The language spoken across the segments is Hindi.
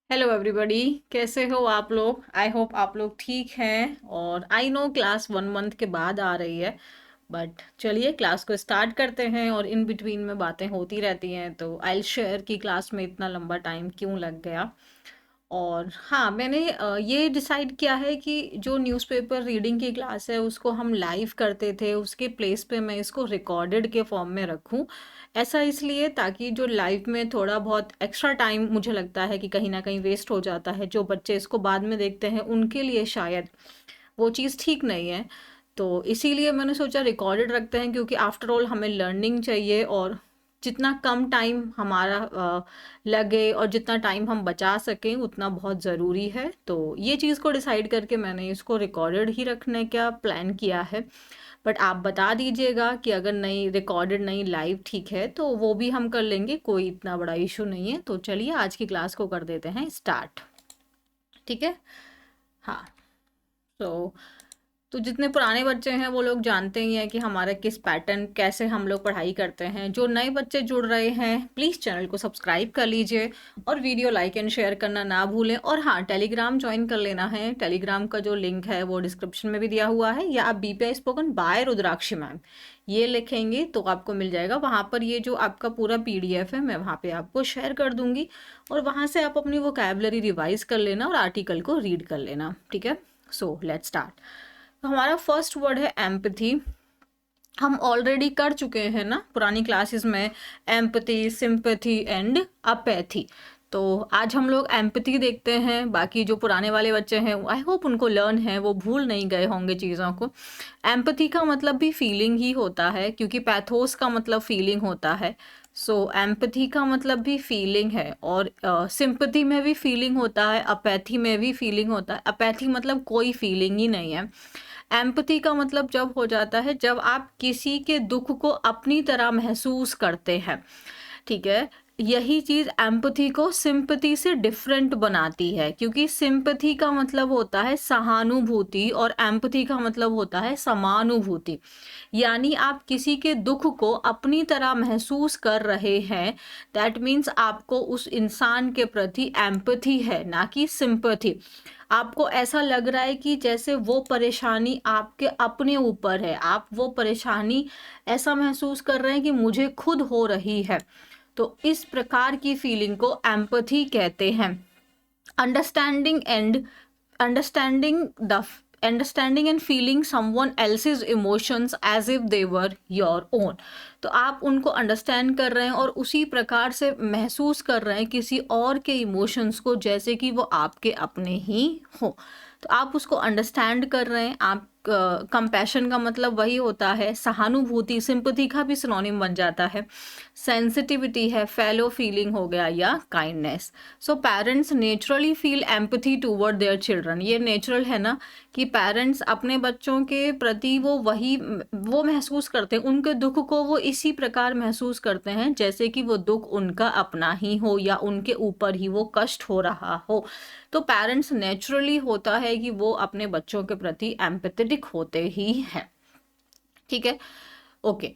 हेलो एवरीबॉडी, कैसे हो आप लोग। आई होप आप लोग ठीक हैं। और आई नो क्लास 1 मंथ के बाद आ रही है, बट चलिए क्लास को स्टार्ट करते हैं। और इन बिटवीन में बातें होती रहती हैं, तो आई विल शेयर कि क्लास में इतना लंबा टाइम क्यों लग गया। और हाँ, मैंने ये डिसाइड किया है कि जो न्यूज़पेपर रीडिंग की क्लास है उसको हम लाइव करते थे, उसके प्लेस पे मैं इसको रिकॉर्डेड के फॉर्म में रखूं। ऐसा इसलिए ताकि जो लाइव में थोड़ा बहुत एक्स्ट्रा टाइम मुझे लगता है कि कहीं ना कहीं वेस्ट हो जाता है, जो बच्चे इसको बाद में देखते हैं उनके लिए शायद वो चीज़ ठीक नहीं है। तो इसीलिए मैंने सोचा रिकॉर्डेड रखते हैं, क्योंकि आफ्टर ऑल हमें लर्निंग चाहिए। और जितना कम टाइम हमारा लगे और जितना टाइम हम बचा सकें उतना बहुत ज़रूरी है। तो ये चीज़ को डिसाइड करके मैंने इसको रिकॉर्डेड ही रखने का प्लान किया है। बट आप बता दीजिएगा कि अगर नहीं रिकॉर्डेड नहीं लाइव ठीक है तो वो भी हम कर लेंगे, कोई इतना बड़ा इशू नहीं है। तो चलिए आज की क्लास को कर देते हैं स्टार्ट। ठीक है। हाँ। तो जितने पुराने बच्चे हैं वो लोग जानते ही हैं कि हमारा किस पैटर्न कैसे हम लोग पढ़ाई करते हैं। जो नए बच्चे जुड़ रहे हैं प्लीज़ चैनल को सब्सक्राइब कर लीजिए और वीडियो लाइक एंड शेयर करना ना भूलें। और हाँ, टेलीग्राम ज्वाइन कर लेना है। टेलीग्राम का जो लिंक है वो डिस्क्रिप्शन में भी दिया हुआ है, या आप बीपीआई स्पोकन बाय रुद्राक्षी मैम ये लिखेंगे तो आपको मिल जाएगा। वहाँ पर ये जो आपका पूरा पीडीएफ है मैं वहाँ पे आपको शेयर कर दूंगी, और वहाँ से आप अपनी वोकैबुलरी रिवाइज कर लेना और आर्टिकल को रीड कर लेना। ठीक है। So let's start. तो हमारा फर्स्ट वर्ड है एम्पथी। हम ऑलरेडी कर चुके हैं ना पुरानी क्लासेस में, एम्पथी, सिंपैथी एंड अपैथी। तो आज हम लोग एम्पथी देखते हैं। बाकी जो पुराने वाले बच्चे हैं आई होप उनको लर्न है, वो भूल नहीं गए होंगे चीज़ों को। एम्पथी का मतलब भी फीलिंग ही होता है, क्योंकि पैथोस का मतलब फीलिंग होता है। सो एम्पथी का मतलब भी फीलिंग है। और सिंपैथी में भी फीलिंग होता है, अपैथी में भी फीलिंग होता है। अपैथी मतलब कोई फीलिंग ही नहीं है। एम्पथी का मतलब जब हो जाता है जब आप किसी के दुख को अपनी तरह महसूस करते हैं। ठीक है। यही चीज एम्पथी को सिंपथी से डिफरेंट बनाती है, क्योंकि सिंपथी का मतलब होता है सहानुभूति और एम्पथी का मतलब होता है समानुभूति। यानी आप किसी के दुख को अपनी तरह महसूस कर रहे हैं, दैट मीन्स आपको उस इंसान के प्रति एम्पथी है, ना कि सिंपथी। आपको ऐसा लग रहा है कि जैसे वो परेशानी आपके अपने ऊपर है, आप वो परेशानी ऐसा महसूस कर रहे हैं कि मुझे खुद हो रही है। तो इस प्रकार की फीलिंग को एम्पथी कहते हैं। Understanding and understanding the understanding and feeling someone else's emotions as if they were your own. तो आप उनको अंडरस्टैंड कर रहे हैं और उसी प्रकार से महसूस कर रहे हैं किसी और के इमोशंस को, जैसे कि वो आपके अपने ही हो। तो आप उसको अंडरस्टैंड कर रहे हैं। आप कंपैशन का मतलब वही होता है सहानुभूति। सिंपैथी का भी सिनोनिम बन जाता है। सेंसिटिविटी है, फेलो फीलिंग हो गया, या kindness. So parents naturally feel empathy toward their children. ये नेचुरल है ना कि पेरेंट्स अपने बच्चों के प्रति वो महसूस करते हैं, उनके दुख को वो इसी प्रकार महसूस करते हैं जैसे कि वो दुख उनका अपना ही हो या उनके ऊपर ही वो कष्ट हो रहा हो। तो पेरेंट्स नेचुरली होता है कि वो अपने बच्चों के प्रति एम्पैथेटिक होते ही हैं। ठीक है। ओके।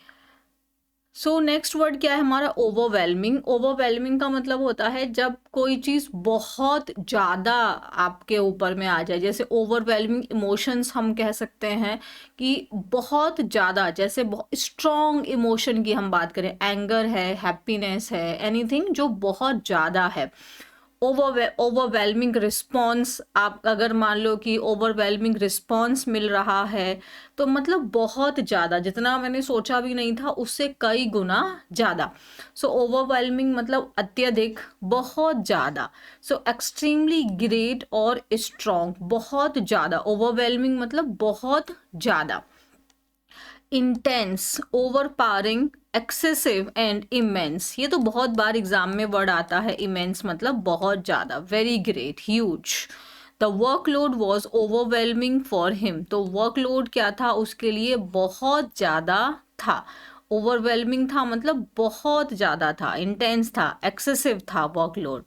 सो नेक्स्ट वर्ड क्या है हमारा, ओवरवेलमिंग। ओवरवेलमिंग का मतलब होता है जब कोई चीज़ बहुत ज़्यादा आपके ऊपर में आ जाए। जैसे ओवरवेलमिंग इमोशंस हम कह सकते हैं कि बहुत ज़्यादा, जैसे बहुत स्ट्रॉन्ग इमोशन की हम बात करें, एंगर है, हैप्पीनेस है, एनीथिंग जो बहुत ज़्यादा है। ओवरवेलमिंग रिस्पॉन्स, आप अगर मान लो कि ओवरवेलमिंग रिस्पॉन्स मिल रहा है तो मतलब बहुत ज़्यादा, जितना मैंने सोचा भी नहीं था उससे कई गुना ज़्यादा। सो ओवरवेलमिंग मतलब अत्यधिक, बहुत ज़्यादा। सो एक्सट्रीमली ग्रेट और स्ट्रॉन्ग, बहुत ज़्यादा। ओवरवेलमिंग मतलब बहुत ज़्यादा। Intense, overpowering, excessive and immense. ये तो बहुत बार एग्जाम में वर्ड आता है। इमेंस मतलब बहुत ज़्यादा, very great, huge. The workload was overwhelming for him. तो वर्कलोड क्या था उसके लिए, बहुत ज़्यादा था। ओवरवेलमिंग था मतलब बहुत ज़्यादा था, इंटेंस था, एक्सेसिव था workload.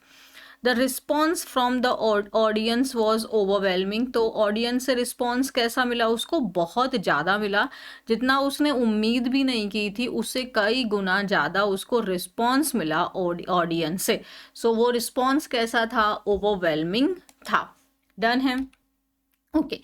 The response from the audience was overwhelming, तो ऑडियंस से रिस्पॉन्स कैसा मिला उसको? बहुत ज़्यादा मिला, जितना उसने उम्मीद भी नहीं की थी उससे कई गुना ज़्यादा उसको रिस्पॉन्स मिला ऑडियंस से। सो वो रिस्पॉन्स कैसा था? ओवरवेलमिंग था। डन है। ओके,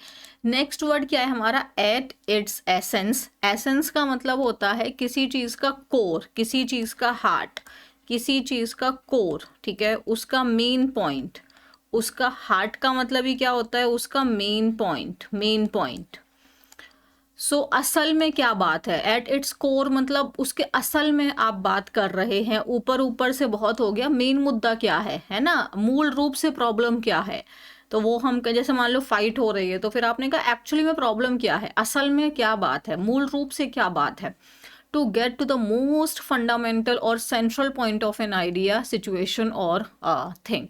नेक्स्ट वर्ड क्या है हमारा? At its essence. एसेंस का मतलब होता है किसी चीज़ का कोर, किसी चीज़ का हार्ट, किसी चीज़ का कोर, ठीक है, उसका मेन पॉइंट। उसका हार्ट का मतलब ही क्या होता है? उसका मेन पॉइंट, मेन पॉइंट। सो असल में क्या बात है? एट इट्स कोर मतलब उसके असल में आप बात कर रहे हैं। ऊपर ऊपर से बहुत हो गया, मेन मुद्दा क्या है ना? मूल रूप से प्रॉब्लम क्या है? तो वो हम जैसे मान लो फाइट हो रही है, तो फिर आपने कहा एक्चुअली में प्रॉब्लम क्या है, असल में क्या बात है, मूल रूप से क्या बात है। To get to the most fundamental और central point of an idea, situation और थिंग।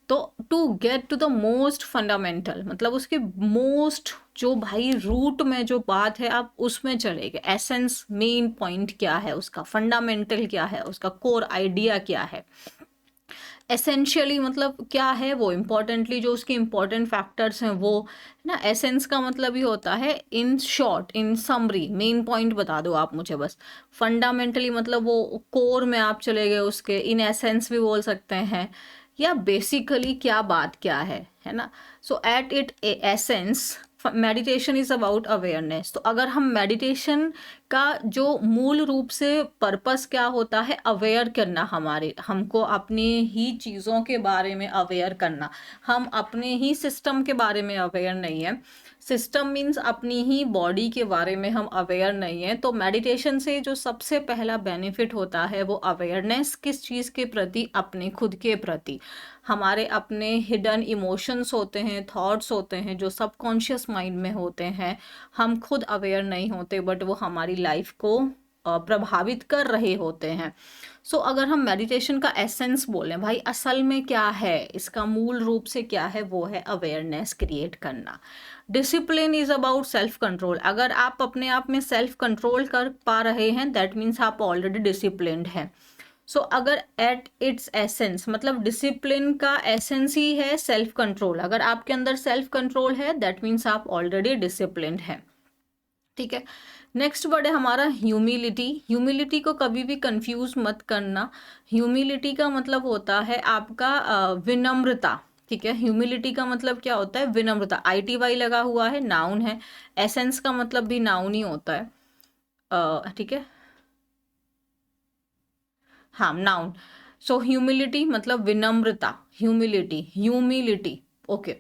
तो to get to the most fundamental मतलब उसके मोस्ट, जो भाई रूट में जो बात है आप उसमें चले गए। एसेंस, मेन पॉइंट क्या है उसका, फंडामेंटल क्या है उसका, कोर आइडिया क्या है। एसेंशियली मतलब क्या है वो, इम्पॉर्टेंटली जो उसके इम्पॉर्टेंट फैक्टर्स हैं वो ना। एसेंस का मतलब ही होता है in short, in summary, main point बता दो आप मुझे बस। फंडामेंटली मतलब वो कोर में आप चले गए उसके। इन एसेंस भी बोल सकते हैं, या बेसिकली क्या बात क्या है ना। So at it essence meditation is about awareness. तो अगर हम मेडिटेशन का जो मूल रूप से पर्पस क्या होता है, अवेयर करना, हमको अपने ही चीज़ों के बारे में अवेयर करना। हम अपने ही सिस्टम के बारे में अवेयर नहीं है। सिस्टम मीन्स अपनी ही बॉडी के बारे में हम अवेयर नहीं है। तो मेडिटेशन से जो सबसे पहला बेनिफिट होता है वो अवेयरनेस, किस चीज़ के प्रति? अपने खुद के प्रति। हमारे अपने हिडन इमोशंस होते हैं, थॉट्स होते हैं जो सबकॉन्शियस माइंड में होते हैं, हम खुद अवेयर नहीं होते बट वो हमारी लाइफ को प्रभावित कर रहे होते हैं। सो अगर हम मेडिटेशन का एसेंस बोलें, भाई असल में क्या है, इसका मूल रूप से क्या है, वो है अवेयरनेस क्रिएट करना। Discipline is about self control. अगर आप अपने आप में सेल्फ कंट्रोल कर पा रहे हैं दैट मीन्स आप ऑलरेडी डिसिप्लिन्ड हैं। सो अगर एट इट्स एसेंस मतलब डिसिप्लिन का एसेंस ही है सेल्फ कंट्रोल। अगर आपके अंदर सेल्फ कंट्रोल है दैट मीन्स आप ऑलरेडी डिसिप्लिन्ड हैं, ठीक है। नेक्स्ट वर्ड है हमारा ह्यूमिलिटी। ह्यूमिलिटी को कभी भी कंफ्यूज मत करना। ह्यूमिलिटी का मतलब होता है आपका विनम्रता, ठीक है। ह्यूमिलिटी का मतलब क्या होता है? विनम्रता। ITY लगा हुआ है, नाउन है। एसेंस का मतलब भी नाउन ही होता है, ठीक है, हाँ, नाउन। सो ह्यूमिलिटी मतलब विनम्रता, ह्यूमिलिटी, ह्यूमिलिटी, ओके।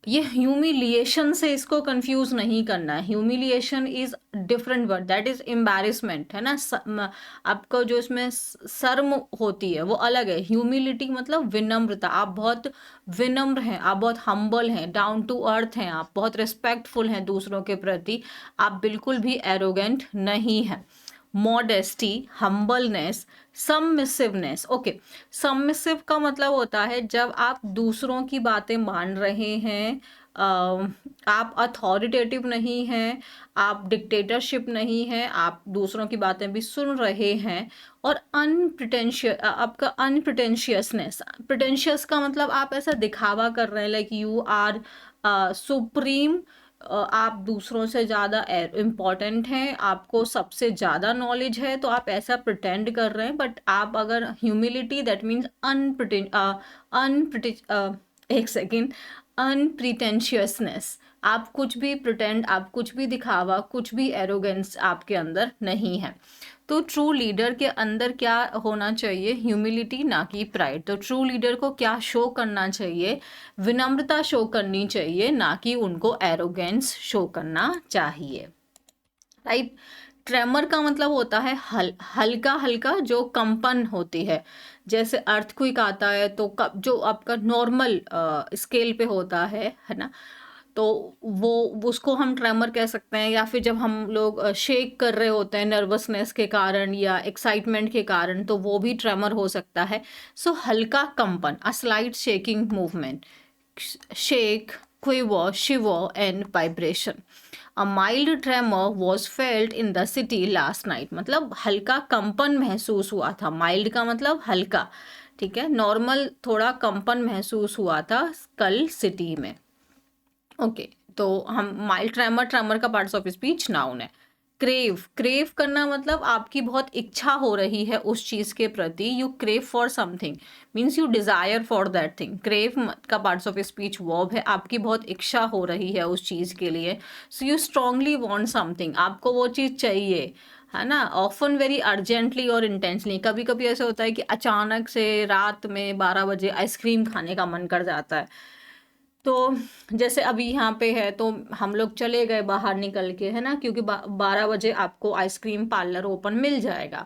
ये ह्यूमिलिएशन से इसको कंफ्यूज नहीं करना है। Humiliation is different word, that is embarrassment, है ना। आपको जो इसमें शर्म होती है वो अलग है। ह्यूमिलिटी मतलब विनम्रता, आप बहुत विनम्र हैं, आप बहुत हम्बल हैं, डाउन टू अर्थ हैं, आप बहुत रिस्पेक्टफुल हैं दूसरों के प्रति, आप बिल्कुल भी एरोगेंट नहीं हैं। Modesty, humbleness, submissiveness, okay. Submissive का मतलब होता है जब आप दूसरों की बातें मान रहे हैं, आप अथॉरिटेटिव नहीं हैं, आप डिक्टेटरशिप नहीं है, आप दूसरों की बातें भी सुन रहे हैं। और आपका अनप्रिटेंशियसनेस, प्रिटेंशियस का मतलब आप ऐसा दिखावा कर रहे हैं लाइक यू आर सुप्रीम, आप दूसरों से ज़्यादा इम्पॉर्टेंट हैं, आपको सबसे ज़्यादा नॉलेज है, तो आप ऐसा प्रिटेंड कर रहे हैं। बट आप अगर ह्यूमिलिटी दैट मीन्स एक सेकेंड, अनप्रिटेंशियसनेस, आप कुछ भी प्रिटेंड, आप कुछ भी दिखावा, कुछ भी एरोगेंस आपके अंदर नहीं है। तो ट्रू लीडर के अंदर क्या होना चाहिए? ह्यूमिलिटी, ना कि प्राइड। तो ट्रू लीडर को क्या शो करना चाहिए? विनम्रता शो करनी चाहिए, ना कि उनको एरोगेंस शो करना चाहिए, राइट। ट्रेमर का मतलब होता है हल्का हल्का जो कंपन होती है। जैसे अर्थक्वेक आता है तो जो आपका नॉर्मल स्केल पे होता है ना, तो वो उसको हम ट्रेमर कह सकते हैं। या फिर जब हम लोग शेक कर रहे होते हैं नर्वसनेस के कारण या एक्साइटमेंट के कारण, तो वो भी ट्रेमर हो सकता है। सो हल्का कंपन, a slight shaking movement, shake, quiver, shiver and vibration. A mild tremor was felt in the city last night. मतलब हल्का कंपन महसूस हुआ था। माइल्ड का मतलब हल्का, ठीक है, नॉर्मल थोड़ा कंपन महसूस हुआ था कल सिटी में। ओके, तो हम माइल्ड ट्रेमर, ट्रेमर का पार्ट्स ऑफ स्पीच नाउन है। क्रेव, क्रेव करना मतलब आपकी बहुत इच्छा हो रही है उस चीज के प्रति, you crave for something, means you desire for that thing. Crave का पार्ट्स ऑफ स्पीच वर्ब है, आपकी बहुत इच्छा हो रही है उस चीज के लिए, so you strongly want something, आपको वो चीज चाहिए, है ना। ऑफन वेरी अर्जेंटली और इंटेंसली, कभी कभी ऐसा होता है कि अचानक से रात में 12 बजे आइसक्रीम खाने का मन कर जाता है। तो जैसे अभी यहाँ पे है तो हम लोग चले गए बाहर निकल के, है ना, क्योंकि 12 बजे आपको आइसक्रीम पार्लर ओपन मिल जाएगा।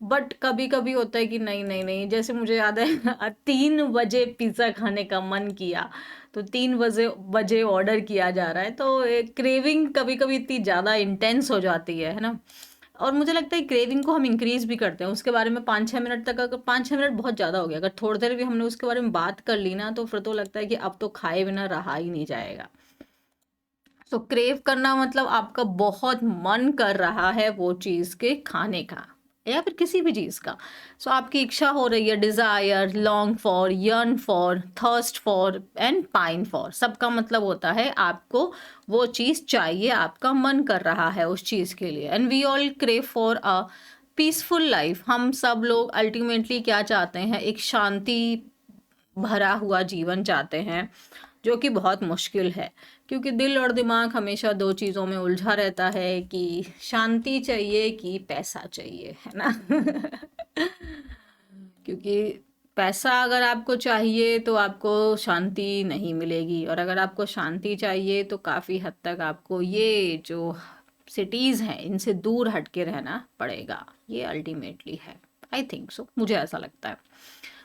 बट कभी कभी होता है कि नहीं नहीं नहीं, जैसे मुझे याद है 3 बजे पिज्ज़ा खाने का मन किया, तो 3 बजे बजे ऑर्डर किया जा रहा है, तो क्रेविंग कभी कभी इतनी ज़्यादा इंटेंस हो जाती है ना। और मुझे लगता है क्रेविंग को हम इंक्रीज भी करते हैं, उसके बारे में 5-6 मिनट तक, अगर 5-6 मिनट बहुत ज़्यादा हो गया, अगर थोड़ी देर भी हमने उसके बारे में बात कर ली ना, तो फिर तो लगता है कि अब तो खाए बिना रहा ही नहीं जाएगा। सो क्रेव करना मतलब आपका बहुत मन कर रहा है वो चीज़ के खाने का या फिर किसी भी चीज़ का। सो आपकी इच्छा हो रही है, desire, long for, yearn for, thirst for and pine for, सबका मतलब होता है आपको वो चीज़ चाहिए, आपका मन कर रहा है उस चीज़ के लिए। And we all crave for a peaceful life, हम सब लोग अल्टीमेटली क्या चाहते हैं, एक शांति भरा हुआ जीवन चाहते हैं, जो कि बहुत मुश्किल है, क्योंकि दिल और दिमाग हमेशा दो चीज़ों में उलझा रहता है कि शांति चाहिए कि पैसा चाहिए, है ना। क्योंकि पैसा अगर आपको चाहिए तो आपको शांति नहीं मिलेगी, और अगर आपको शांति चाहिए तो काफ़ी हद तक आपको ये जो सिटीज़ हैं इनसे दूर हट के रहना पड़ेगा, ये अल्टीमेटली है। आई थिंक सो, मुझे ऐसा लगता है।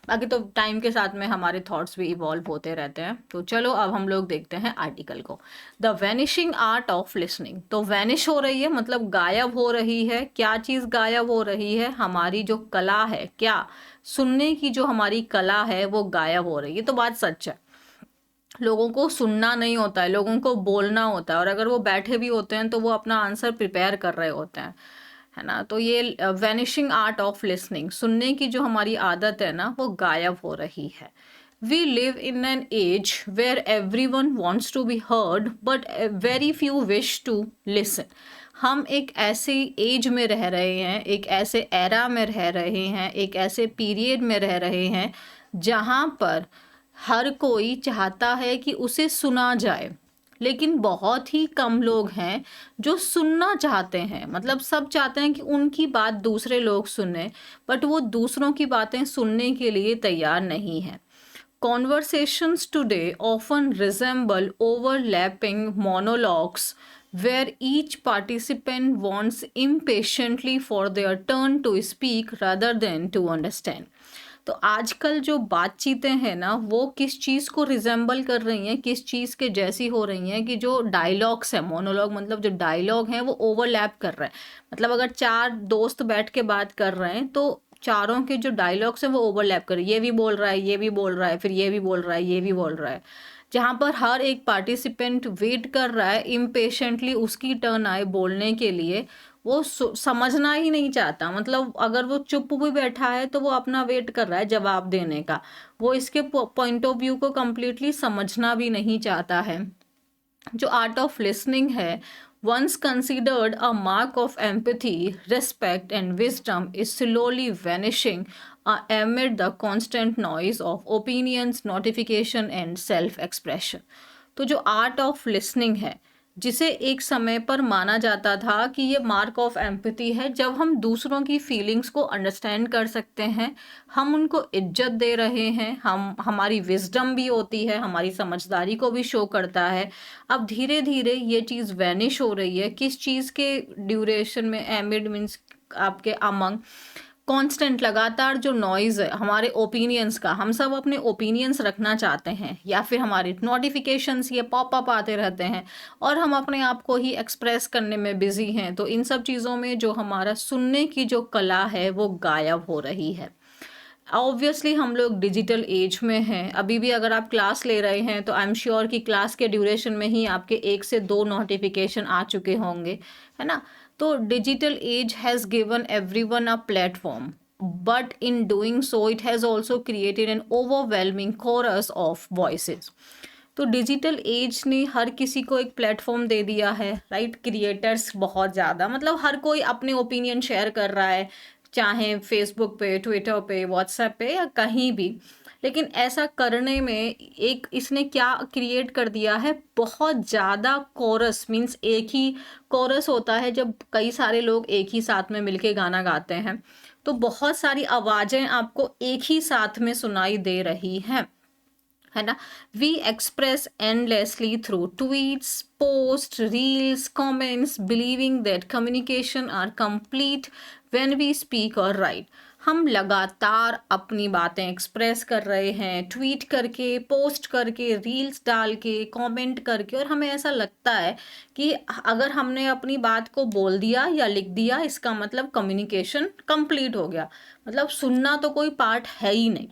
बाकी तो टाइम के साथ में हमारे थॉट्स भी इवॉल्व होते रहते हैं। तो चलो अब हम लोग देखते हैं आर्टिकल को। The vanishing art of listening, तो वैनिश हो रही है मतलब गायब हो रही है। क्या चीज़ गायब हो रही है? हमारी जो कला है, क्या सुनने की जो हमारी कला है वो गायब हो रही है। तो बात सच है, लोगों को सुनना नहीं होता है, लोगों को बोलना होता है, और अगर वो बैठे भी होते हैं तो वो अपना आंसर प्रिपेयर कर रहे होते हैं, है ना। तो ये वैनिशिंग आर्ट ऑफ लिसनिंग, सुनने की जो हमारी आदत है ना वो गायब हो रही है। We live in an age where every one wants to be heard but very few wish to listen. हम एक ऐसे एज में रह रहे हैं, एक ऐसे एरा में रह रहे हैं, एक ऐसे पीरियड में रह रहे हैं जहाँ पर हर कोई चाहता है कि उसे सुना जाए, लेकिन बहुत ही कम लोग हैं जो सुनना चाहते हैं। मतलब सब चाहते हैं कि उनकी बात दूसरे लोग सुने, बट वो दूसरों की बातें सुनने के लिए तैयार नहीं है। Conversations today often resemble overlapping monologues where each participant wants impatiently for their turn to speak rather than to understand. तो आजकल जो बातचीतें हैं ना वो किस चीज़ को रिजेंबल कर रही हैं, किस चीज़ के जैसी हो रही हैं कि जो डायलॉग्स हैं, मोनोलॉग मतलब जो डायलॉग हैं वो ओवरलैप कर रहे हैं। मतलब अगर 4 दोस्त बैठ के बात कर रहे हैं तो चारों के जो डायलॉग्स हैं वो ओवरलैप कर रहे हैं, ये भी बोल रहा है, ये भी बोल रहा है, फिर ये भी बोल रहा है, ये भी बोल रहा है, जहाँ पर हर एक पार्टिसिपेंट वेट कर रहा है इम्पेशेंटली उसकी टर्न आए बोलने के लिए। वो समझना ही नहीं चाहता, मतलब अगर वो चुप भी बैठा है तो वो अपना वेट कर रहा है जवाब देने का, वो इसके पॉइंट ऑफ व्यू को कम्प्लीटली समझना भी नहीं चाहता है। जो आर्ट ऑफ लिसनिंग है, once considered a mark of empathy, respect and wisdom, is slowly vanishing amid the constant noise of opinions, notification and self-expression. तो जो आर्ट ऑफ लिसनिंग है, जिसे एक समय पर माना जाता था कि ये मार्क ऑफ एम्पैथी है, जब हम दूसरों की फीलिंग्स को अंडरस्टैंड कर सकते हैं, हम उनको इज्जत दे रहे हैं, हमारी विजडम भी होती है, हमारी समझदारी को भी शो करता है। अब धीरे धीरे ये चीज़ वैनिश हो रही है। किस चीज़ के ड्यूरेशन में? एमिड मीन्स आपके अमंग, कांस्टेंट लगातार जो नॉइज़ है हमारे ओपिनियंस का, हम सब अपने ओपिनियंस रखना चाहते हैं, या फिर हमारे नोटिफिकेशंस ये पॉपअप आते रहते हैं और हम अपने आप को ही एक्सप्रेस करने में बिजी हैं। तो इन सब चीज़ों में जो हमारा सुनने की जो कला है वो गायब हो रही है। ऑब्वियसली हम लोग डिजिटल एज में हैं। अभी भी अगर आप क्लास ले रहे हैं तो आई एम श्योर कि क्लास के ड्यूरेशन में ही आपके 1 से 2 नोटिफिकेशन आ चुके होंगे, है ना। तो digital age has given everyone a platform, but in doing so it has also created an overwhelming chorus of voices. तो डिजिटल एज ने हर किसी को एक प्लेटफॉर्म दे दिया है, राइट? क्रिएटर्स बहुत ज़्यादा, मतलब हर कोई अपने ओपिनियन शेयर कर रहा है, चाहे फेसबुक पे, ट्विटर पे, व्हाट्सएप पे या कहीं भी। लेकिन ऐसा करने में एक इसने क्या क्रिएट कर दिया है, बहुत ज़्यादा कोरस, मीन्स एक ही कोरस होता है जब कई सारे लोग एक ही साथ में मिलके गाना गाते हैं, तो बहुत सारी आवाज़ें आपको एक ही साथ में सुनाई दे रही हैं, है ना? We express endlessly through tweets, post, reels, comments, believing that communication are complete when we speak or write. हम लगातार अपनी बातें एक्सप्रेस कर रहे हैं, ट्वीट करके, पोस्ट करके, रील्स डाल के, कमेंट करके, और हमें ऐसा लगता है कि अगर हमने अपनी बात को बोल दिया या लिख दिया, इसका मतलब कम्युनिकेशन कंप्लीट हो गया, मतलब सुनना तो कोई पार्ट है ही नहीं।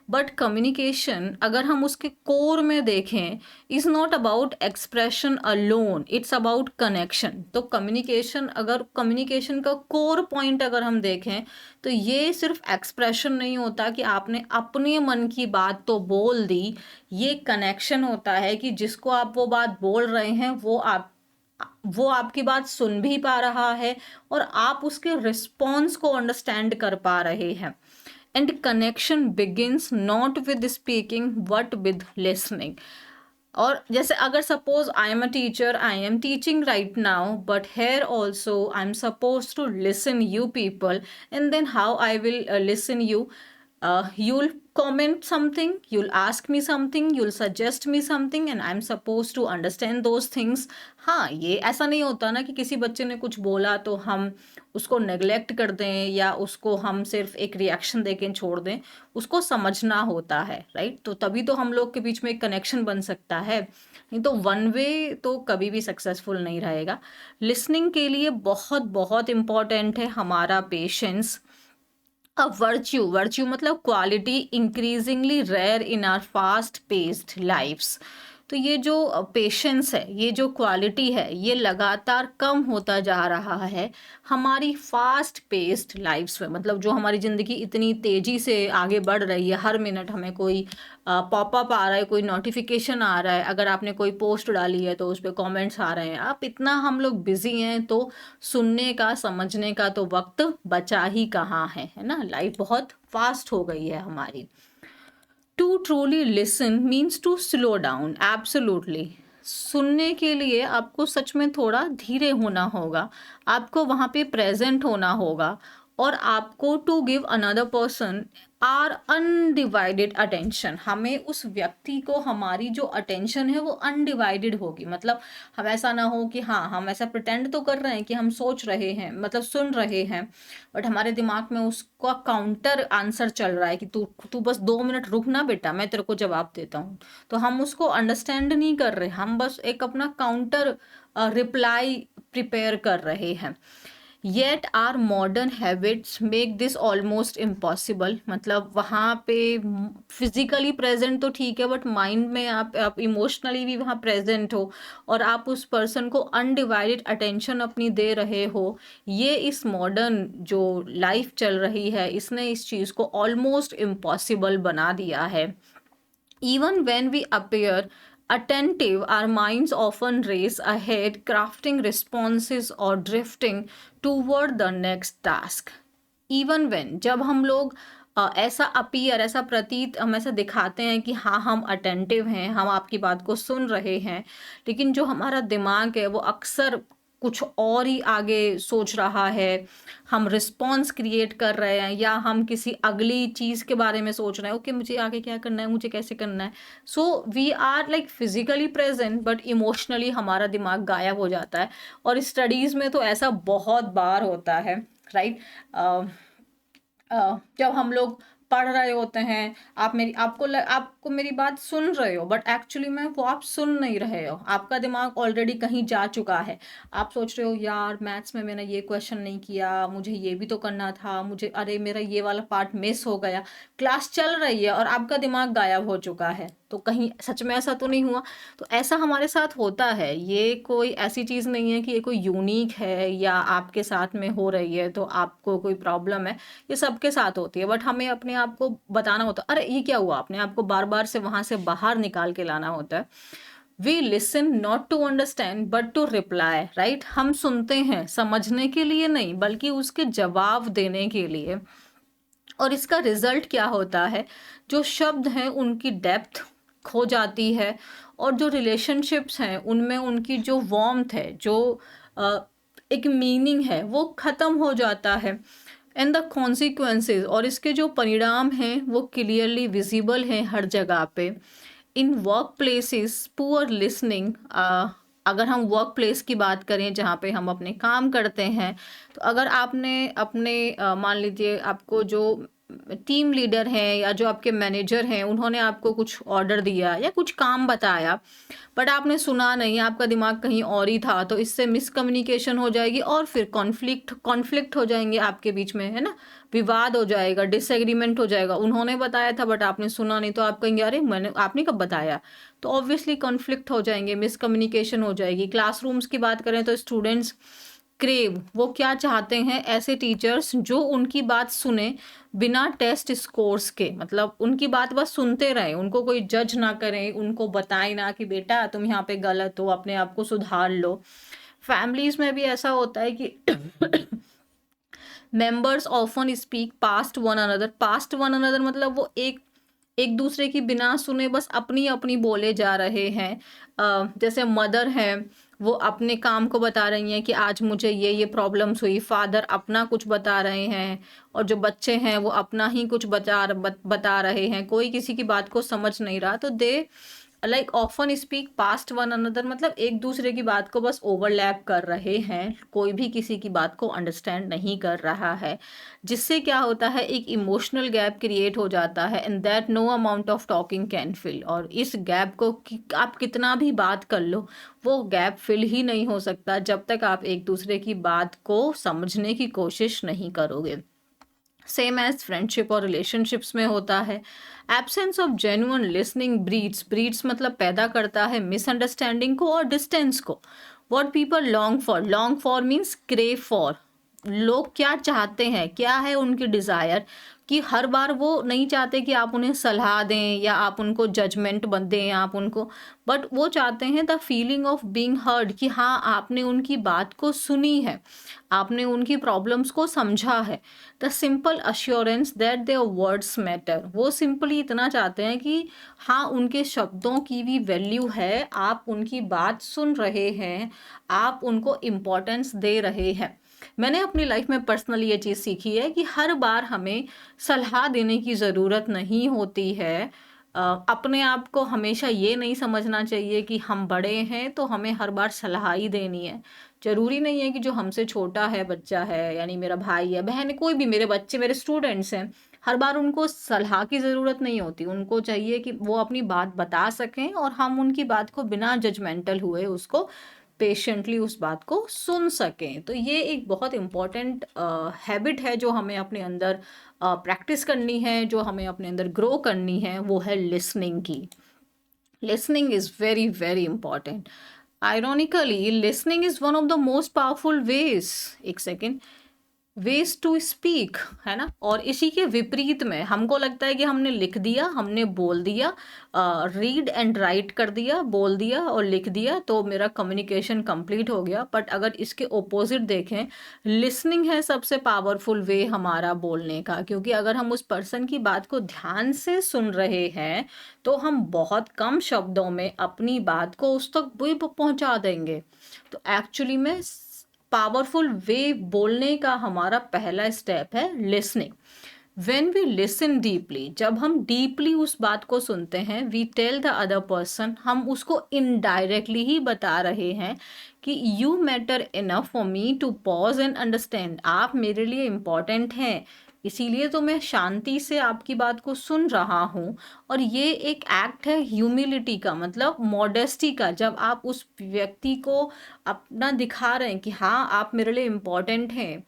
बट कम्युनिकेशन अगर हम उसके कोर में देखें, is not about expression alone, it's about connection. तो कम्युनिकेशन, अगर कम्युनिकेशन का कोर पॉइंट अगर हम देखें, तो ये सिर्फ एक्सप्रेशन नहीं होता कि आपने अपने मन की बात तो बोल दी, ये कनेक्शन होता है कि जिसको आप वो बात बोल रहे हैं वो आपकी बात सुन भी पा रहा है और आप उसके रिस्पॉन्स को अंडरस्टैंड कर पा रहे हैं। And connection begins not with speaking but with listening. और जैसे अगर suppose I am a teacher, I am teaching right now, but here also I am suppose to listen you people, and then how I will listen you, you'll comment something, you'll ask me something, you'll suggest me something, and I'm supposed to understand those things. हाँ, ये ऐसा नहीं होता ना कि किसी बच्चे ने कुछ बोला तो हम उसको नेग्लेक्ट कर दें या उसको हम सिर्फ एक रिएक्शन देके छोड़ दें, उसको समझना होता है, राइट? तो तभी तो हम लोग के बीच में एक कनेक्शन बन सकता है, नहीं तो वन वे तो कभी भी सक्सेसफुल नहीं रहेगा। लिसनिंग के लिए बहुत बहुत इम्पॉर्टेंट है हमारा पेशेंस, अ वर्च्यू मतलब quality increasingly rare in our fast paced lives. तो ये जो पेशेंस है, ये जो क्वालिटी है, ये लगातार कम होता जा रहा है हमारी फास्ट पेस्ड लाइफ्स में। मतलब जो हमारी ज़िंदगी इतनी तेज़ी से आगे बढ़ रही है, हर मिनट हमें कोई पॉपअप आ रहा है, कोई नोटिफिकेशन आ रहा है, अगर आपने कोई पोस्ट डाली है तो उस पर कॉमेंट्स आ रहे हैं, आप इतना हम लोग बिजी हैं, तो सुनने का, समझने का तो वक्त बचा ही कहाँ है ना? लाइफ बहुत फास्ट हो गई है हमारी। To truly listen means to slow down, absolutely. सुनने के लिए आपको सच में थोड़ा धीरे होना होगा, आपको वहाँ पे प्रेजेंट होना होगा, और आपको to give another person our undivided attention. हमें उस व्यक्ति को हमारी जो अटेंशन है वो अनडिवाइडेड होगी। मतलब हम ऐसा ना हो कि हाँ, हम ऐसा प्रिटेंड तो कर रहे हैं कि हम सोच रहे हैं, मतलब सुन रहे हैं, बट हमारे दिमाग में उसका काउंटर आंसर चल रहा है कि तू तू बस 2 मिनट रुकना बेटा, मैं तेरे को जवाब देता हूँ। तो हम उसको अंडरस्टैंड नहीं कर रहे, हम बस एक अपना काउंटर रिप्लाई प्रिपेयर कर रहे हैं। Yet our modern habits make this almost impossible. मतलब वहाँ पे फिजिकली प्रेजेंट तो ठीक है, बट माइंड में आप इमोशनली भी वहाँ प्रेजेंट हो और आप उस पर्सन को अनडिवाइडेड अटेंशन अपनी दे रहे हो। ये इस मॉडर्न जो लाइफ चल रही है, इसने इस चीज़ को ऑलमोस्ट इम्पॉसिबल बना दिया है। Even when we appear attentive, our minds often race ahead, crafting responses or drifting toward the next task. Even when, जब हम लोग ऐसा अपीयर, ऐसा प्रतीत, हम ऐसा दिखाते हैं कि हाँ हम अटेंटिव हैं, हम आपकी बात को सुन रहे हैं, लेकिन जो हमारा दिमाग है वो अक्सर कुछ और ही आगे सोच रहा है। हम रिस्पॉन्स क्रिएट कर रहे हैं या हम किसी अगली चीज़ के बारे में सोच रहे हैं, ओके मुझे आगे क्या करना है, मुझे कैसे करना है। So we are like physically present but emotionally हमारा दिमाग गायब हो जाता है। और स्टडीज़ में तो ऐसा बहुत बार होता है, राइट? जब हम लोग पढ़ रहे होते हैं, आपको मेरी बात सुन रहे हो, बट एक्चुअली में वो आप सुन नहीं रहे हो। आपका दिमाग ऑलरेडी कहीं जा चुका है। आप सोच रहे हो यार मैथ्स में मैंने ये क्वेश्चन नहीं किया, मुझे ये भी तो करना था, मुझे अरे मेरा ये वाला पार्ट मिस हो गया। क्लास चल रही है और आपका दिमाग गायब हो चुका है। तो कहीं सच में ऐसा तो नहीं हुआ? तो ऐसा हमारे साथ होता है। ये कोई ऐसी चीज़ नहीं है कि ये कोई यूनिक है या आपके साथ में हो रही है तो आपको कोई प्रॉब्लम है। ये सबके साथ होती है, बट हमें अपने आप को बताना होता है, अरे ये क्या हुआ? अपने आप को बार बार से वहां से बाहर निकाल के लाना होता है। We listen not to understand but to reply, right? हम सुनते हैं समझने के लिए नहीं, बल्कि उसके जवाब देने के लिए। और इसका रिजल्ट क्या होता है? जो शब्द हैं उनकी डेप्थ खो जाती है, और जो रिलेशनशिप्स हैं उनमें उनकी जो वार्मथ है, जो अ, एक मीनिंग है, वो ख़त्म हो जाता है। एंड द कॉन्सिक्वेंसेस, और इसके जो परिणाम हैं वो क्लियरली विजिबल हैं हर जगह पे। In work places poor listening, अगर हम वर्क प्लेस की बात करें जहाँ पे हम अपने काम करते हैं, तो अगर आपने अपने मान लीजिए आपको जो टीम लीडर हैं या जो आपके मैनेजर हैं उन्होंने आपको कुछ ऑर्डर दिया या कुछ काम बताया, बट आपने सुना नहीं, आपका दिमाग कहीं और ही था, तो इससे मिसकम्युनिकेशन हो जाएगी और फिर कॉन्फ्लिक्ट हो जाएंगे आपके बीच में, है ना? विवाद हो जाएगा, डिसएग्रीमेंट हो जाएगा। उन्होंने बताया था बट आपने सुना नहीं, तो आप कहेंगे अरे आपने कब बताया? तो ऑब्वियसली कॉन्फ्लिक्ट हो जाएंगे, मिसकम्युनिकेशन हो जाएगी। क्लासरूम्स की बात करें तो स्टूडेंट्स क्रेव, वो क्या चाहते हैं? ऐसे टीचर्स जो उनकी बात सुने बिना टेस्ट स्कोर्स के, मतलब उनकी बात बस सुनते रहे, उनको कोई जज ना करें, उनको बताए ना कि बेटा तुम यहाँ पे गलत हो, अपने आप को सुधार लो। फैमिलीज में भी ऐसा होता है कि members often speak past one another, मतलब वो एक एक दूसरे की बिना सुने बस अपनी अपनी बोले जा रहे हैं। जैसे मदर हैं, वो अपने काम को बता रही हैं कि आज मुझे ये प्रॉब्लम्स हुई, फादर अपना कुछ बता रहे हैं, और जो बच्चे हैं वो अपना ही कुछ बता रहे हैं, कोई किसी की बात को समझ नहीं रहा। तो they like often speak past one another, मतलब एक दूसरे की बात को बस ओवरलैप कर रहे हैं, कोई भी किसी की बात को अंडरस्टैंड नहीं कर रहा है। जिससे क्या होता है, एक इमोशनल गैप क्रिएट हो जाता है, and that no amount of talking can fill. और इस गैप को आप कितना भी बात कर लो, वो गैप फिल ही नहीं हो सकता जब तक आप एक दूसरे की बात को समझने की कोशिश नहीं करोगे। सेम एज फ्रेंडशिप और रिलेशनशिप्स में होता है। Absence of genuine listening breeds मतलब पैदा करता है मिसअंडरस्टैंडिंग को और डिस्टेंस को। What people long for means crave for. लोग क्या चाहते हैं, क्या है उनकी डिज़ायर, कि हर बार वो नहीं चाहते कि आप उन्हें सलाह दें या आप उनको जजमेंट दें आप उनको, बट वो चाहते हैं the feeling of being heard, कि हाँ आपने उनकी बात को सुनी है, आपने उनकी प्रॉब्लम्स को समझा है। The simple assurance that their words matter, वो सिंपली इतना चाहते हैं कि हाँ उनके शब्दों की भी वैल्यू है, आप उनकी बात सुन रहे हैं, आप उनको इम्पोर्टेंस दे रहे हैं। मैंने अपनी लाइफ में पर्सनली ये चीज़ सीखी है कि हर बार हमें सलाह देने की ज़रूरत नहीं होती है। अपने आप को हमेशा ये नहीं समझना चाहिए कि हम बड़े हैं तो हमें हर बार सलाह ही देनी है। ज़रूरी नहीं है कि जो हमसे छोटा है बच्चा है, यानी मेरा भाई है, बहन है, कोई भी, मेरे बच्चे, मेरे स्टूडेंट्स हैं, हर बार उनको सलाह की ज़रूरत नहीं होती। उनको चाहिए कि वो अपनी बात बता सकें और हम उनकी बात को बिना जजमेंटल हुए उसको पेशेंटली उस बात को सुन सकें। तो ये एक बहुत इम्पॉर्टेंट हैबिट है जो हमें अपने अंदर प्रैक्टिस करनी है, जो हमें अपने अंदर ग्रो करनी है, वो है लिसनिंग की। Listening is very very important. Ironically listening is one of the most powerful ways, एक सेकेंड, वेज टू स्पीक, है ना? और इसी के विपरीत में हमको लगता है कि हमने लिख दिया, हमने बोल दिया, रीड एंड राइट कर दिया, बोल दिया और लिख दिया तो मेरा कम्युनिकेशन कंप्लीट हो गया। बट अगर इसके ओपोजिट देखें, लिसनिंग है सबसे पावरफुल वे हमारा बोलने का, क्योंकि अगर हम उस पर्सन की बात को ध्यान से सुन रहे हैं तो हम बहुत कम शब्दों में अपनी बात को उस तक भी पहुंचा देंगे। तो एक्चुअली में पावरफुल वे बोलने का हमारा पहला स्टेप है listening. When we listen deeply, जब हम डीपली उस बात को सुनते हैं, we tell the other person, हम उसको इनडायरेक्टली ही बता रहे हैं कि you matter enough for me to pause and understand, आप मेरे लिए इम्पॉर्टेंट हैं, इसीलिए तो मैं शांति से आपकी बात को सुन रहा हूँ। और ये एक एक्ट है ह्यूमिलिटी का, मतलब मॉडेस्टी का, जब आप उस व्यक्ति को अपना दिखा रहे हैं कि हाँ आप मेरे लिए इम्पोर्टेंट हैं,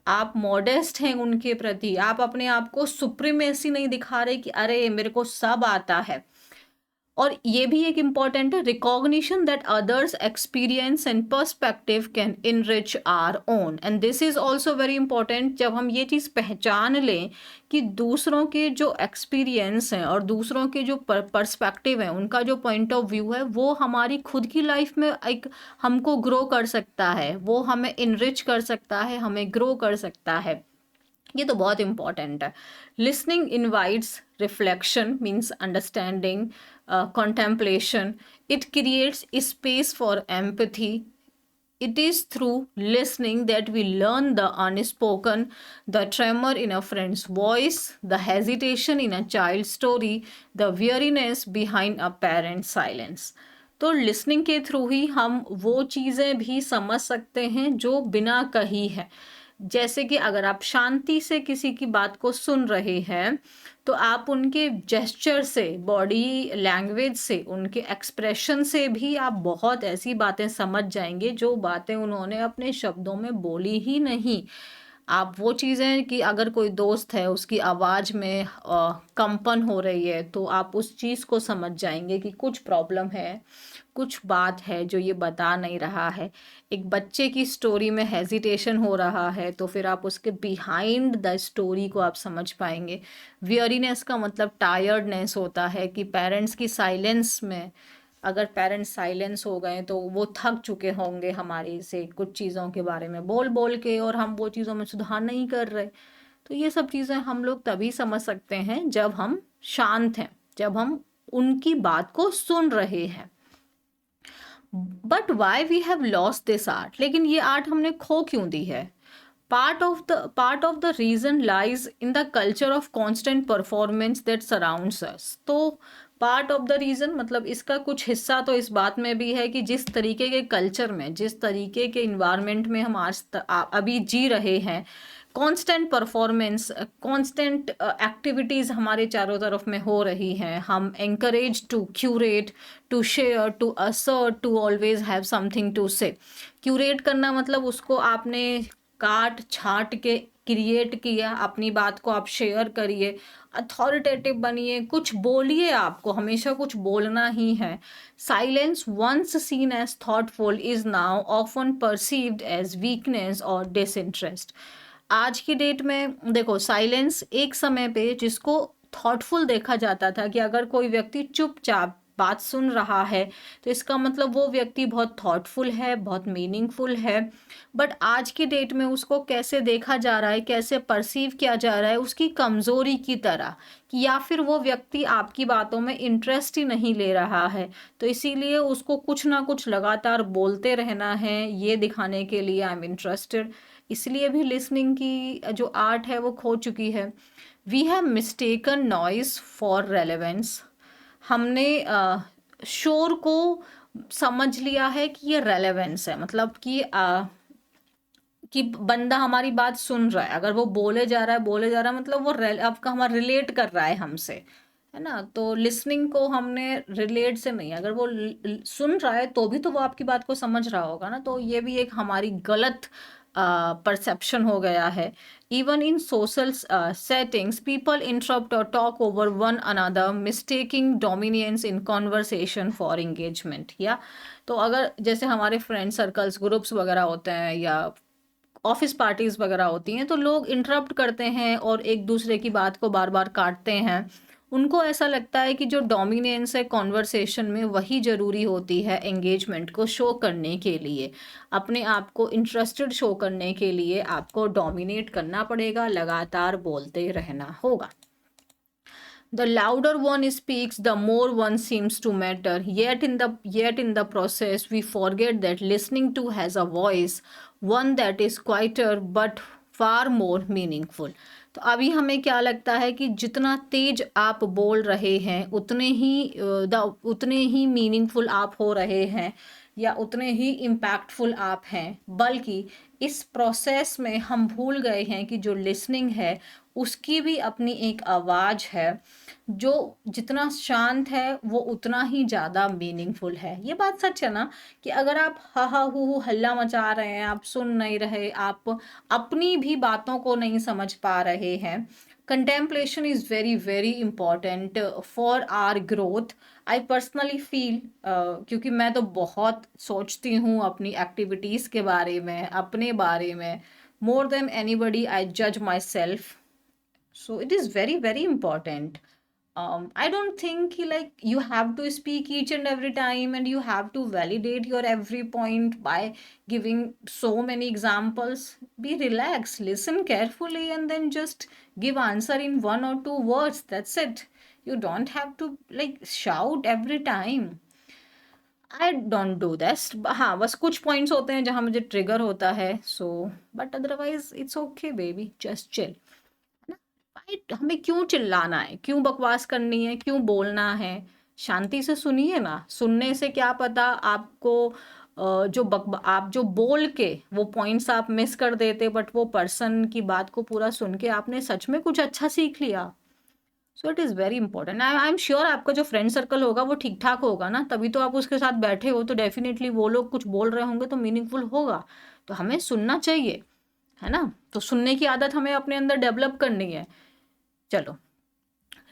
आप मॉडेस्ट हैं उनके प्रति, आप अपने आप को सुप्रीमेसी नहीं दिखा रहे कि अरे मेरे को सब आता है। और ये भी एक इम्पॉर्टेंट है, recognition that others experience and perspective can enrich our own, and this is also very important. जब हम ये चीज़ पहचान लें कि दूसरों के जो एक्सपीरियंस हैं और दूसरों के जो पर्सपेक्टिव है, उनका जो पॉइंट ऑफ व्यू है, वो हमारी खुद की लाइफ में एक हमको ग्रो कर सकता है, वो हमें इनरिच कर सकता है, हमें ग्रो कर सकता है। ये तो बहुत इंपॉर्टेंट है। Listening invites reflection, means understanding, contemplation. It creates space for empathy. It is through listening that we learn the unspoken, the tremor in a friend's voice, the hesitation in a child's story, the weariness behind a parent's silence. तो लिसनिंग के थ्रू ही हम वो चीज़ें भी समझ सकते हैं जो बिना कही है। जैसे कि अगर आप शांति से किसी की बात को सुन रहे हैं, तो आप उनके जेस्चर से, बॉडी लैंग्वेज से, उनके एक्सप्रेशन से भी आप बहुत ऐसी बातें समझ जाएंगे जो बातें उन्होंने अपने शब्दों में बोली ही नहीं। आप वो चीज़ें कि अगर कोई दोस्त है उसकी आवाज़ में कंपन हो रही है, तो आप उस चीज़ को समझ जाएंगे कि कुछ प्रॉब्लम है, कुछ बात है जो ये बता नहीं रहा है। एक बच्चे की स्टोरी में हेजिटेशन हो रहा है, तो फिर आप उसके बिहाइंड द स्टोरी को आप समझ पाएंगे। वियरीनेस का मतलब टायर्डनेस होता है कि पेरेंट्स की साइलेंस में, अगर पेरेंट्स साइलेंस हो गए तो वो थक चुके होंगे हमारे से कुछ चीज़ों के बारे में बोल बोल के, और हम वो चीज़ों में सुधार नहीं कर रहे। तो ये सब चीज़ें हम लोग तभी समझ सकते हैं जब हम शांत हैं, जब हम उनकी बात को सुन रहे हैं। But why we have lost this art, लेकिन ये आर्ट हमने खो क्यों दी है? Part of the reason lies in the culture of constant performance that surrounds us. तो पार्ट ऑफ द रीजन मतलब इसका कुछ हिस्सा तो इस बात में भी है कि जिस तरीके के कल्चर में, जिस तरीके के इन्वायरमेंट में हम अभी जी रहे हैं, कांस्टेंट परफॉर्मेंस, कांस्टेंट एक्टिविटीज़ हमारे चारों तरफ में हो रही हैं। हम encourage to curate, to share, to assert, to always have something to say. Curate करना मतलब उसको आपने काट छाट के क्रिएट किया, अपनी बात को आप शेयर करिए, अथॉरिटेटिव बनिए, कुछ बोलिए, आपको हमेशा कुछ बोलना ही है। Silence once seen as thoughtful is now often perceived as weakness or disinterest. आज की डेट में देखो, साइलेंस एक समय पे जिसको थॉटफुल देखा जाता था कि अगर कोई व्यक्ति चुपचाप बात सुन रहा है तो इसका मतलब वो व्यक्ति बहुत थॉटफुल है, बहुत मीनिंगफुल है। बट आज की डेट में उसको कैसे देखा जा रहा है, कैसे परसीव किया जा रहा है, उसकी कमज़ोरी की तरह, कि या फिर वो व्यक्ति आपकी बातों में इंटरेस्ट ही नहीं ले रहा है, तो इसीलिए उसको कुछ ना कुछ लगातार बोलते रहना है ये दिखाने के लिए आई एम इंटरेस्टेड। इसलिए भी लिसनिंग की जो आर्ट है वो खो चुकी है। We have mistaken noise for relevance. हमने शोर को समझ लिया है कि ये रेलेवेंस है, मतलब कि बंदा हमारी बात सुन रहा है, अगर वो बोले जा रहा है मतलब वो आपका हमारा रिलेट कर रहा है हमसे, है ना। तो लिसनिंग को हमने रिलेट से नहीं, अगर वो सुन रहा है तो भी तो वो आपकी बात को समझ रहा होगा ना। तो ये भी एक हमारी गलत परसेप्शन हो गया है। Even in social settings people interrupt और talk over one another, mistaking dominance in conversation for engagement. या तो अगर जैसे हमारे फ्रेंड सर्कल्स, ग्रुप्स वगैरह होते हैं या ऑफिस पार्टीज वगैरह होती हैं, तो लोग इंटरप्ट करते हैं और एक दूसरे की बात को बार बार काटते हैं। उनको ऐसा लगता है कि जो डोमिनेंस है कॉन्वर्सेशन में वही ज़रूरी होती है एंगेजमेंट को शो करने के लिए। अपने आप को इंटरेस्टेड शो करने के लिए आपको डोमिनेट करना पड़ेगा, लगातार बोलते रहना होगा। The louder one speaks, the more one seems to matter. Yet in the process, we forget that listening to has a voice, one that is quieter but far more meaningful. तो अभी हमें क्या लगता है कि जितना तेज आप बोल रहे हैं उतने ही मीनिंगफुल आप हो रहे हैं या उतने ही इम्पैक्टफुल आप हैं, बल्कि इस प्रोसेस में हम भूल गए हैं कि जो लिसनिंग है उसकी भी अपनी एक आवाज़ है, जो जितना शांत है वो उतना ही ज़्यादा मीनिंगफुल है। ये बात सच है ना, कि अगर आप हा हा हू हल्ला मचा रहे हैं, आप सुन नहीं रहे, आप अपनी भी बातों को नहीं समझ पा रहे हैं, contemplation is very very important for our growth. I personally feel, क्योंकि मैं तो बहुत सोचती हूँ अपनी एक्टिविटीज़ के बारे में, अपने बारे में, more than anybody I judge myself, so it is very very important. I don't think like you have to speak each and every time, and you have to validate your every point by giving so many examples. Be relaxed, listen carefully, and then just give answer in 1 or 2 words, that's it. You don't have to like shout every time. I don't do that. हाँ, बस कुछ पॉइंट्स होते हैं जहाँ मुझे ट्रिगर होता है, so but otherwise it's okay baby, just chill, है ना। हमें क्यों चिल्लाना है, क्यों बकवास करनी है, क्यों बोलना है? शांति से सुनिए ना। सुनने से क्या पता आपको आप जो बोल के वो पॉइंट्स आप मिस कर देते, बट वो पर्सन की बात को पूरा सुन के आपने सच में कुछ अच्छा सीख लिया। So it is very important. I am sure आपका जो फ्रेंड सर्कल होगा वो ठीक ठाक होगा ना, तभी तो आप उसके साथ बैठे हो, तो डेफिनेटली वो लोग कुछ बोल रहे होंगे तो मीनिंगफुल होगा, तो हमें सुनना चाहिए, है ना। तो सुनने की आदत हमें अपने अंदर डेवलप करनी है। चलो,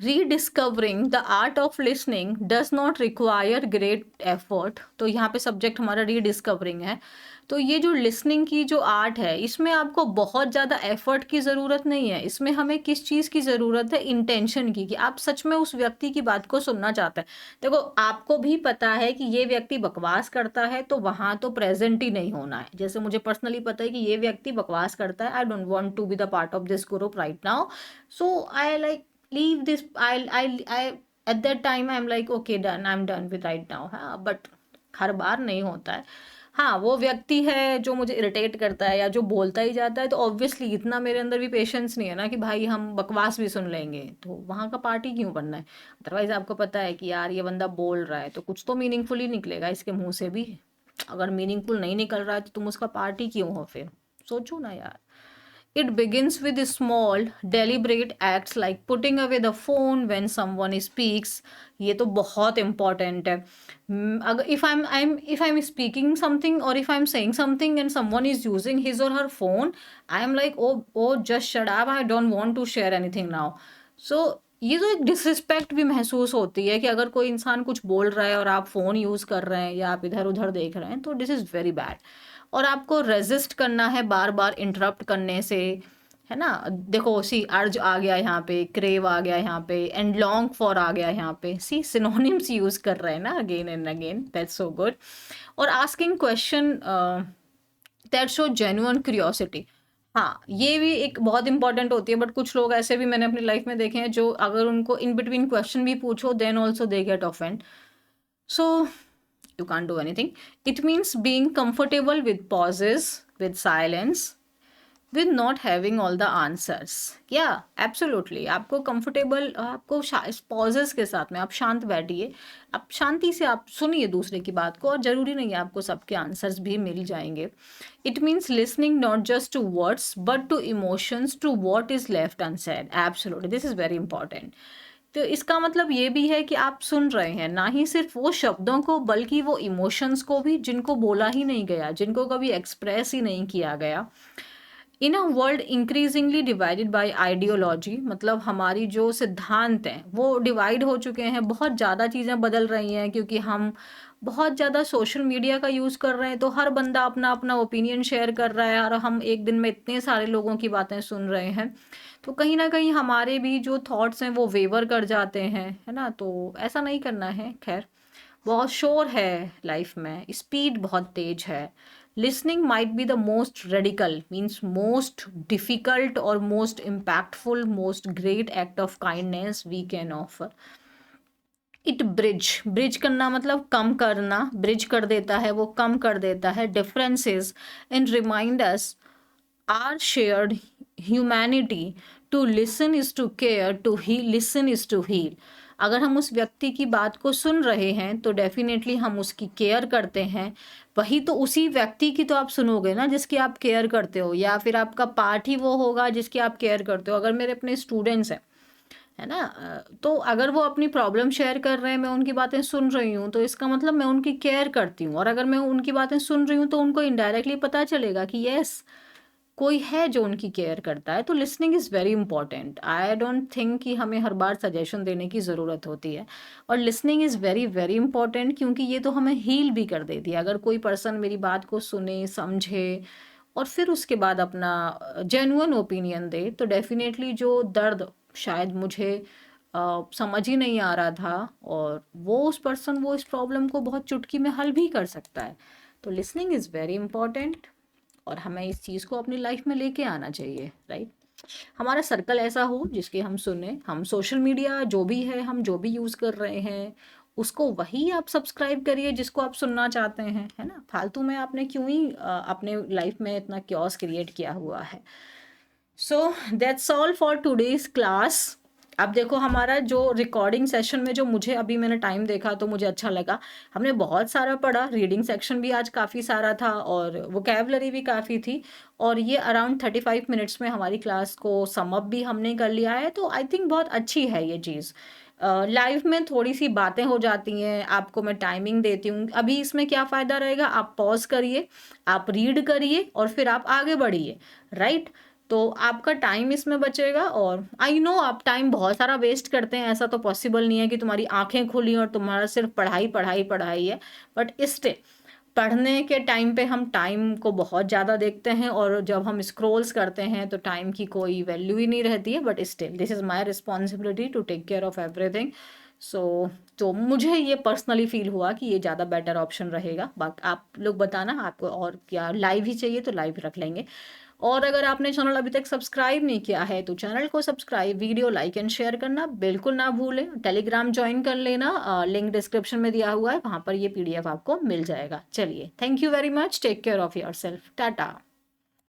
rediscovering the art of listening does not require great effort. तो यहाँ पे सब्जेक्ट हमारा रीडिस्कवरिंग है। तो ये जो लिसनिंग की जो आर्ट है, इसमें आपको बहुत ज़्यादा एफर्ट की ज़रूरत नहीं है। इसमें हमें किस चीज़ की ज़रूरत है? इंटेंशन की, कि आप सच में उस व्यक्ति की बात को सुनना चाहते हैं। देखो, आपको भी पता है कि ये व्यक्ति बकवास करता है, तो वहाँ तो प्रेजेंट ही नहीं होना है। जैसे मुझे पर्सनली पता है कि ये व्यक्ति बकवास करता है, I don't want to be the part of this group right now, so I like leave this. I at that time I'm like okay, done, I'm done with right now। हाँ, बट हर बार नहीं होता है। हाँ, वो व्यक्ति है जो मुझे इरिटेट करता है या जो बोलता ही जाता है, तो ऑब्वियसली इतना मेरे अंदर भी पेशेंस नहीं है ना कि भाई हम बकवास भी सुन लेंगे, तो वहाँ का पार्टी क्यों बनना है? अदरवाइज आपको पता है कि यार ये बंदा बोल रहा है तो कुछ तो मीनिंगफुल ही निकलेगा इसके मुंह से भी। अगर मीनिंगफुल नहीं निकल रहा है तो तुम उसका पार्टी क्यों हो फिर? सोचो ना यार। It begins with small, deliberate acts like putting away the phone when someone speaks. ये तो बहुत important है। अगर if I'm speaking something or if I'm saying something and someone is using his or her phone, I am like oh just shut up, I don't want to share anything now. So ये तो एक डिसरिस्पेक्ट भी महसूस होती है कि अगर कोई इंसान कुछ बोल रहा है और आप फ़ोन यूज़ कर रहे हैं या आप इधर उधर देख रहे हैं, तो दिस इज़ वेरी बैड। और आपको रेजिस्ट करना है बार बार इंटरप्ट करने से, है ना। देखो, सी अर्ज आ गया यहाँ पे, क्रेव आ गया यहाँ पे, एंड लॉन्ग फॉर आ गया यहाँ पे। सी सिनोनिम्स यूज कर रहे हैं ना again and again, that's so good. और asking question that show genuine curiosity. हाँ, ये भी एक बहुत इंपॉर्टेंट होती है, बट कुछ लोग ऐसे भी मैंने अपनी लाइफ में देखे हैं जो अगर उनको इन बिटवीन क्वेश्चन भी पूछो then also they get offend. So you can't do anything. It means being comfortable with pauses, with silence, with not having all the answers. Yeah, absolutely. आपको comfortable, आपको pauses के साथ में आप शांत बैठिए, आप शांति से आप सुनिए दूसरे की बात को, और ज़रूरी नहीं है आपको सबके आंसर्स भी मिल जाएंगे। It means listening not just to words but to emotions, to what is left unsaid. Absolutely, this is very important. तो इसका मतलब ये भी है कि आप सुन रहे हैं ना ही सिर्फ वो शब्दों को, बल्कि वो इमोशंस को भी, जिनको बोला ही नहीं गया, जिनको कभी एक्सप्रेस ही नहीं किया गया। In a world increasingly divided by ideology, मतलब हमारी जो सिद्धांत हैं वो डिवाइड हो चुके हैं, बहुत ज़्यादा चीज़ें बदल रही हैं क्योंकि हम बहुत ज़्यादा सोशल मीडिया का यूज़ कर रहे हैं, तो हर बंदा अपना अपना ओपिनियन शेयर कर रहा है और हम एक दिन में इतने सारे लोगों की बातें सुन रहे हैं, तो कहीं ना कहीं हमारे भी जो थॉट्स हैं वो वेवर कर जाते हैं, है ना। तो ऐसा नहीं करना है। खैर, बहुत शोर है लाइफ में, स्पीड बहुत तेज है। Listening might be the most radical, means most difficult और most impactful, most great act of kindness we can offer. It bridge करना मतलब कम करना, ब्रिज कर देता है, वो कम कर देता है differences and remind us our shared humanity. To listen is to care, to listen is to heal। अगर हम उस व्यक्ति की बात को सुन रहे हैं तो डेफ़िनेटली हम उसकी केयर करते हैं। वही तो उसी व्यक्ति की तो आप सुनोगे ना जिसकी आप केयर करते हो, या फिर आपका पार्ट ही वो होगा जिसकी आप केयर करते हो। अगर मेरे अपने स्टूडेंट्स हैं, है ना? तो अगर वो अपनी प्रॉब्लम शेयर कर रहे हैं, मैं उनकी बातें सुन रही हूँ, तो इसका मतलब मैं उनकी केयर करती हूँ। और अगर मैं उनकी बातें सुन रही हूँ तो उनको इनडायरेक्टली पता चलेगा कि येस, कोई है जो उनकी केयर करता है। तो listening is very important. I don't think कि हमें हर बार सजेशन देने की ज़रूरत होती है। और listening is very very important, क्योंकि ये तो हमें हील भी कर देती है। अगर कोई पर्सन मेरी बात को सुने, समझे और फिर उसके बाद अपना जेन्युइन ओपिनियन दे, तो डेफिनेटली जो दर्द शायद मुझे समझ ही नहीं आ रहा था, और वो उस पर्सन वो इस प्रॉब्लम को बहुत चुटकी में हल भी कर सकता है। तो लिसनिंग इज़ वेरी इंपॉर्टेंट, और हमें इस चीज़ को अपनी लाइफ में लेके आना चाहिए, राइट? हमारा सर्कल ऐसा हो जिसके हम सुने। हम सोशल मीडिया जो भी है, हम जो भी यूज़ कर रहे हैं, उसको वही आप सब्सक्राइब करिए जिसको आप सुनना चाहते हैं, है ना? फालतू में आपने क्यों ही अपने लाइफ में इतना क्योस क्रिएट किया हुआ है। So that's all for today's class. अब देखो, हमारा जो रिकॉर्डिंग सेशन में जो मुझे अभी मैंने टाइम देखा तो मुझे अच्छा लगा। हमने बहुत सारा पढ़ा, रीडिंग सेक्शन भी आज काफ़ी सारा था और वोकैबुलरी भी काफ़ी थी, और ये अराउंड 35 मिनट्स में हमारी क्लास को सम अप भी हमने कर लिया है। तो आई थिंक बहुत अच्छी है ये चीज़। लाइव में थोड़ी सी बातें हो जाती हैं, आपको मैं टाइमिंग देती हूँ। अभी इसमें क्या फ़ायदा रहेगा, आप पॉज करिए, आप रीड करिए और फिर आप आगे बढ़िए, राइट? तो आपका टाइम इसमें बचेगा। और आई नो आप टाइम बहुत सारा वेस्ट करते हैं, ऐसा तो पॉसिबल नहीं है कि तुम्हारी आंखें खुली और तुम्हारा सिर्फ पढ़ाई पढ़ाई पढ़ाई है। बट स्टिल पढ़ने के टाइम पे हम टाइम को बहुत ज़्यादा देखते हैं, और जब हम स्क्रॉल्स करते हैं तो टाइम की कोई वैल्यू ही नहीं रहती है। But still this is my responsibility to take care of everything. So तो मुझे ये पर्सनली फील हुआ कि ये ज़्यादा बेटर ऑप्शन रहेगा। बाकी आप लोग बताना आपको और क्या, लाइव ही चाहिए तो लाइव रख लेंगे। और अगर आपने चैनल अभी तक सब्सक्राइब नहीं किया है तो चैनल को subscribe, video like and share करना बिल्कुल ना भूलें। टेलीग्राम ज्वाइन कर लेना, लिंक डिस्क्रिप्शन में दिया हुआ है, वहाँ पर ये PDF आपको मिल जाएगा। चलिए, thank you very much, take care of yourself, Tata.